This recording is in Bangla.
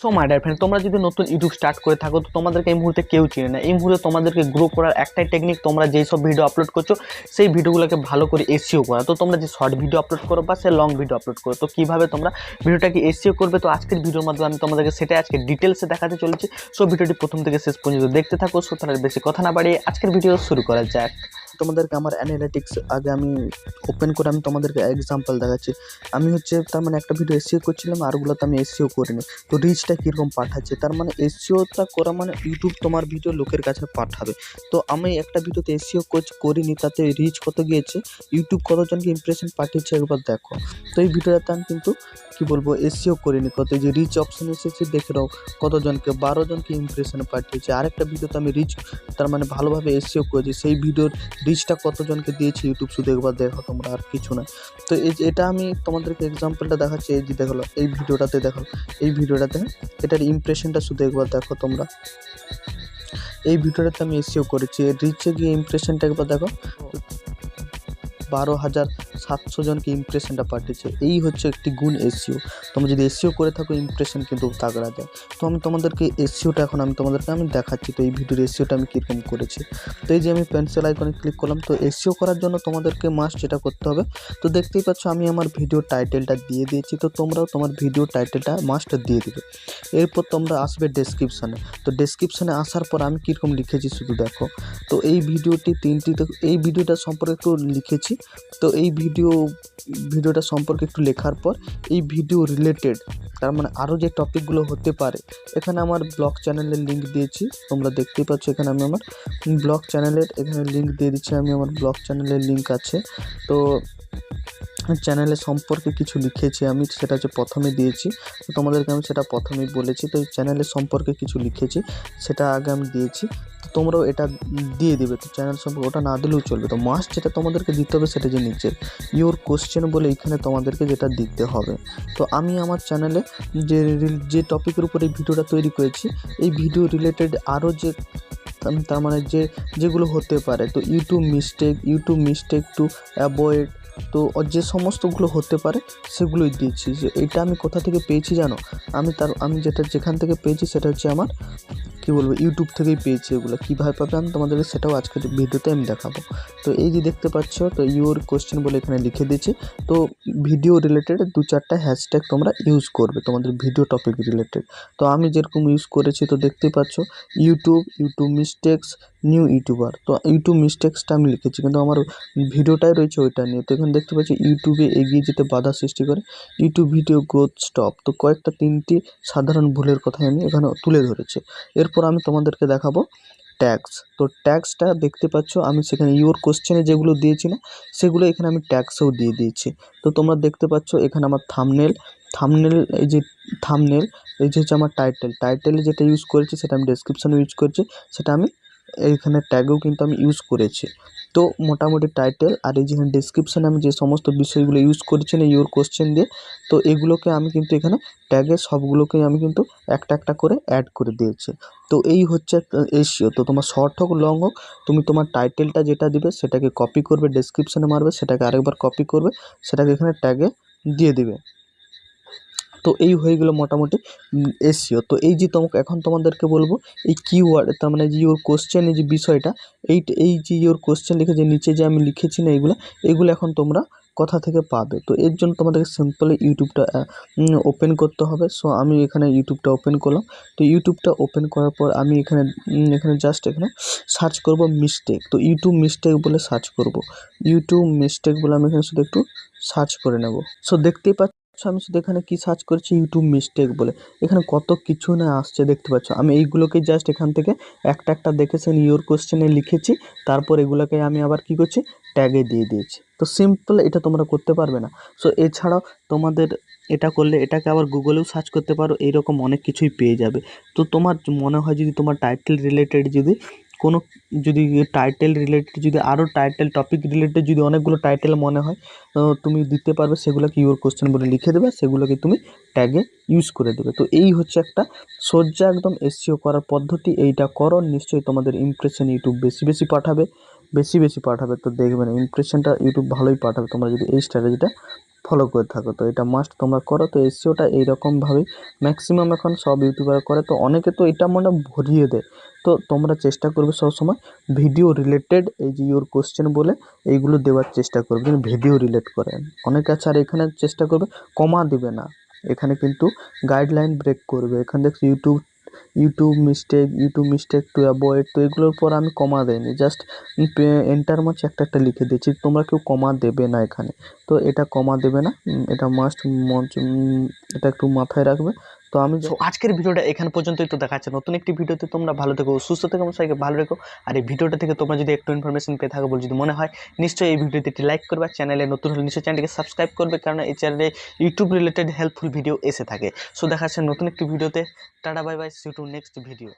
সো মাই ডিয়ার ফ্রেন্ড, তোমরা যদি নতুন ইউটিউব স্টার্ট করে থাকো তো তোমাদেরকে এই মুহূর্তে কেউ চিনে না। এই মুহূর্তে তোমাদেরকে গ্রো করার একটাই টেকনিক, তোমরা যেই সব ভিডিও আপলোড করছো সেই ভিডিওগুলোকে ভালো করে এসইও করা। তো তোমরা যে শর্ট ভিডিও আপলোড করো বা সে লং ভিডিও আপলোড করো, তো কীভাবে তোমরা ভিডিওটাকে এসইও করবে, তো আজকের ভিডিওর মাধ্যমে আমি তোমাদেরকে সেটাই আজকে ডিটেলসে দেখাতে চলেছি। সো ভিডিওটি প্রথম থেকে শেষ পর্যন্ত দেখতে থাকো। সো তাহলে বেশি কথা না বাড়িয়ে আজকের ভিডিও শুরু করা যাক। তোমাদেরকে আমার অ্যানালিটিক্স আগে আমি ওপেন করে আমি তোমাদেরকে এক্সাম্পল দেখাচ্ছি। আমি হচ্ছে তার মানে একটা ভিডিও এসইও করছিলাম, আরগুলোতে আমি এসইও করিনি। তো রিচটা কীরকম পাঠাচ্ছে, তার মানে এসইওটা করা মানে ইউটিউব তোমার ভিডিও লোকের কাছে পাঠাবে। তো আমি একটা ভিডিওতে এসইও করিনি, তাতে রিচ কত গিয়েছে, ইউটিউব কতজনকে ইমপ্রেশন পাঠিয়েছে একবার দেখো। তো এই ভিডিওটাতে আমি কিন্তু কী বলবো এসইও করিনি, কত যে রিচ অপশন এসেছে দেখে নাও, কতজনকে 12 জনকে ইমপ্রেশন পাঠিয়েছে। আরেকটা ভিডিওতে আমি রিচ তার মানে ভালোভাবে এসইও করেছি, সেই ভিডিওর রিচটা কতজনকে দিয়েছে ইউটিউব, শুধু একবার দেখো তোমরা, আর কিছু না। তো এটা আমি তোমাদেরকে এক্সাম্পলটা দেখাচ্ছি। এই যে দেখো, এই ভিডিওটাতে দেখো, এই ভিডিওটাতে এটার ইমপ্রেশনটা শুধু একবার দেখো তোমরা। এই ভিডিওটাতে আমি এসইও করেছি, রিচে গিয়ে ইমপ্রেশনটা একবার দেখো, 12,700 জনকে ইমপ্রেশনটা পাঠিয়েছে। এই হচ্ছে একটি গুণ এসইও। তোমরা যদি এসইও করে থাকো ইমপ্রেশন কিন্তু তাগড়া দেয়। তো আমি তোমাদেরকে এসইওটা এখন আমি তোমাদেরকে দেখাচ্ছি। তো এই ভিডিওর এসইওটা আমি কীরকম করেছি। তো এই যে আমি পেন্সিল আইকনে ক্লিক করলাম। তো এসইও করার জন্য তোমাদেরকে মাস্ট যেটা করতে হবে, তো দেখতেই পাচ্ছ আমি আমার ভিডিও টাইটেলটা দিয়ে দিয়েছি। তো তোমরাও তোমার ভিডিও টাইটেলটা মাস্ট দিয়ে দেবে। এরপর তোমরা আসবে ডেসক্রিপশানে। তো ডেসক্রিপশানে আসার পর আমি কীরকম লিখেছি শুধু দেখো। তো এই ভিডিওটি এই ভিডিওটা সম্পর্কে একটু লিখেছি। তো এই ভিডিওটা সম্পর্কে একটু লেখার পর এই ভিডিও রিলেটেড তার মানে আরও যে টপিকগুলো হতে পারে, এখানে আমার ব্লগ চ্যানেলের লিঙ্ক দিয়েছি। তোমরা দেখতেই পাচ্ছ এখানে আমি আমার ব্লগ চ্যানেলের এখানে লিঙ্ক দিয়ে দিচ্ছি। আমি আমার ব্লগ চ্যানেলের লিঙ্ক আছে। তো চ্যানেলের সম্পর্কে কিছু লিখেছি আমি, সেটা হচ্ছে প্রথমে দিয়েছি। তো তোমাদেরকে আমি সেটা প্রথমেই বলেছি। তো এই চ্যানেলের সম্পর্কে কিছু লিখেছি, সেটা আগে আমি দিয়েছি। তো তোমরাও এটা দিয়ে দেবে। তো চ্যানেল সম্পর্কে ওটা না দিলেও চলবে। তো মাস্ট যেটা তোমাদেরকে দিতে হবে সেটা যে নিচে ইওর কোশ্চেন বলে এইখানে তোমাদেরকে যেটা দিতে হবে। তো আমি আমার চ্যানেলে যে টপিকের উপর এই ভিডিওটা তৈরি করেছি, এই ভিডিও রিলেটেড আরও যে তার মানে যেগুলো হতে পারে, তো ইউটিউব মিস্টেক টু অ্যাভয়েড, তো যে সমস্তগুলো হতে পারে সেগুলোই দিয়েছি। যে এটা আমি কোথা থেকে পেয়েছি জানো, আমি যেখান থেকে পেয়েছি সেটা হচ্ছে আমার কী বলবো ইউটিউব থেকেই পেয়েছি। এগুলো কীভাবে পাবে আমি তোমাদেরকে সেটাও আজকের ভিডিওতে আমি দেখাবো। তো এই যে দেখতে পাচ্ছ, তো ইউর কোশ্চেন বলে এখানে লিখে দিয়েছি। তো ভিডিও রিলেটেড 2-4টা হ্যাশট্যাগ তোমরা ইউজ করবে তোমাদের ভিডিও টপিক রিলেটেড। তো আমি যেরকম ইউজ করেছি, তো দেখতেই পাচ্ছ ইউটিউব মিস্টেক্স, নিউ ইউটিউবার। তো ইউটিউব মিস্টেক্সটা আমি লিখেছি, কিন্তু আমার ভিডিওটাই রয়েছে ওইটা নিয়ে। তো এখানে দেখতে পাচ্ছি ইউটিউবে এগিয়ে যেতে বাধা সৃষ্টি করে, ইউটিউব ভিডিও গ্রোথ স্টপ। তো কয়েকটা 3টি সাধারণ ভুলের কথাই আমি এখানে তুলে ধরেছি। এরপর আমি তোমাদেরকে দেখাবো ট্যাগস। তো ট্যাগসটা দেখতে পাচ্ছ আমি সেখানে ইওর কোশ্চেনে যেগুলো দিয়েছি না, সেগুলো এখানে আমি ট্যাগসেও দিয়ে দিয়েছি। তো তোমরা দেখতে পাচ্ছ এখানে আমার থাম্বনেল এই যে হচ্ছে আমার টাইটেলে যেটা ইউজ করেছি সেটা আমি ডেসক্রিপশানে ইউজ করেছি, সেটা আমি এইখানে ট্যাগেও কিন্তু আমি ইউজ করেছি। তো মোটামুটি টাইটেল আর এই যেখানে ডেসক্রিপশানে আমি যে সমস্ত বিষয়গুলো ইউজ করেছি না ইওর কোশ্চেন দিয়ে, তো এগুলোকে আমি কিন্তু এখানে ট্যাগে সবগুলোকেই আমি কিন্তু একটা একটা করে অ্যাড করে দিয়েছি। তো এই হচ্ছে এসইও। তো তোমার শর্ট হোক লং হোক, তুমি তোমার টাইটেলটা যেটা দিবে সেটাকে কপি করবে, ডেসক্রিপশানে মারবে, সেটাকে আরেকবার কপি করবে, সেটাকে এখানে ট্যাগে দিয়ে দিবে। তো এই হয়ে গেলো মোটামুটি এসইও। তো এই যে এখন তোমাদেরকে বলবো এই কিওয়ার্ড, তার মানে যে ইওর কোশ্চেন এই যে বিষয়টা, এই যে ইওর কোশ্চেন লিখে যে নিচে যে আমি লিখেছি না, এগুলো এখন তোমরা কোথা থেকে পাবে। তো এর জন্য তোমাদেরকে সিম্পলি ইউটিউবটা ওপেন করতে হবে। সো আমি এখানে ইউটিউবটা ওপেন করলাম। তো ইউটিউবটা ওপেন করার পর আমি এখানে জাস্ট এখানে সার্চ করব মিস্টেক। তো ইউটিউব মিস্টেক বলে সার্চ করব, আমি এখানে শুধু একটু সার্চ করে নেব। সো দেখতেই পাচ্ছ আমি শুধু এখানে কি সার্চ করেছি, ইউটিউব মিস্টেক বলে। এখানে কত কিছু না আসছে দেখতে পাচ্ছ। আমি এইগুলোকে জাস্ট এখান থেকে একটা একটা দেখেছেন ইওর কোশ্চেনে লিখেছি, তারপর এগুলোকে আমি আবার কি করছি, ট্যাগে দিয়ে দিয়েছি। তো সিম্পল এটা তোমরা করতে পারবে না। সো এছাড়াও তোমাদের এটা করলে এটাকে আবার গুগলেও সার্চ করতে পারো, এইরকম অনেক কিছুই পেয়ে যাবে। তো তোমার মনে হয় যদি তোমার টাইটেল রিলেটেড যদি আরও টাইটেল টপিক রিলেটেড যদি অনেকগুলো টাইটেল মনে হয়, তুমি দিতে পারবে, সেগুলোকে ইওর কোশ্চেন বলে লিখে দেবে, সেগুলোকে তুমি ট্যাগে ইউজ করে দেবে। তো এই হচ্ছে একটা সোজা একদম এসইও করার পদ্ধতি। এইটা করো, নিশ্চয়ই তোমাদের ইমপ্রেশন ইউটিউব বেশি পাঠাবে। তো দেখবে না ইমপ্রেশনটা ইউটিউব ভালোই পাঠাবে তোমরা যদি এই স্ট্র্যাটেজিটা ফলো করে থাকো, তো এটা মাস্ট তোমরা করো। তো এসইওটা এইরকমভাবেই ম্যাক্সিমাম এখন সব ইউটিউবার করে, তো অনেকে তো এটা মনে ভরিয়ে দেয়। তো তোমরা চেষ্টা করবে সবসময় ভিডিও রিলেটেড, এই যে ইওর কোশ্চেন বলে এইগুলো দেওয়ার চেষ্টা করবে, যেন ভিডিও রিলেট করে। অনেকে আছে আর এখানে চেষ্টা করবে কমা দেবে না, এখানে কিন্তু গাইডলাইন ব্রেক করবে। এখানে দেখছি ইউটিউব মিস্টেক টু অ্যাভয়েড, তো এগুলোর পর আমি কমা দেয়নি, জাস্ট এন্টার মারছি, একটা একটা লিখে দিচ্ছি। তোমরা কেউ কমা দেবে না এখানে, তো এটা কমা দেবে না, এটা মাস্ট এটা একটু মাথায় রাখবে। তো আমি আজকের ভিডিওটা এখান পর্যন্তই। তো দেখাচ্ছে নতুন একটি ভিডিওতে, তোমরা ভালো থেকো, সুস্থ থেকো, আমার সবাইকে ভালো রেখো। আর এই ভিডিওটা থেকে তোমরা যদি একটু ইনফরমেশন পেয়ে থাকো বলে যদি মনে হয়, নিশ্চয়ই এই ভিডিওতে একটি লাইক করবে, চ্যানেলে নতুন হলে নিশ্চয়ই চ্যানেলটিকে সাবস্ক্রাইব করবে, কারণ এই চ্যানেলে ইউটিউব রিলেটেড হেল্পফুল ভিডিও এসে থাকে। সো দেখাচ্ছে নতুন একটি ভিডিওতে। Tata bye bye, see you to next video.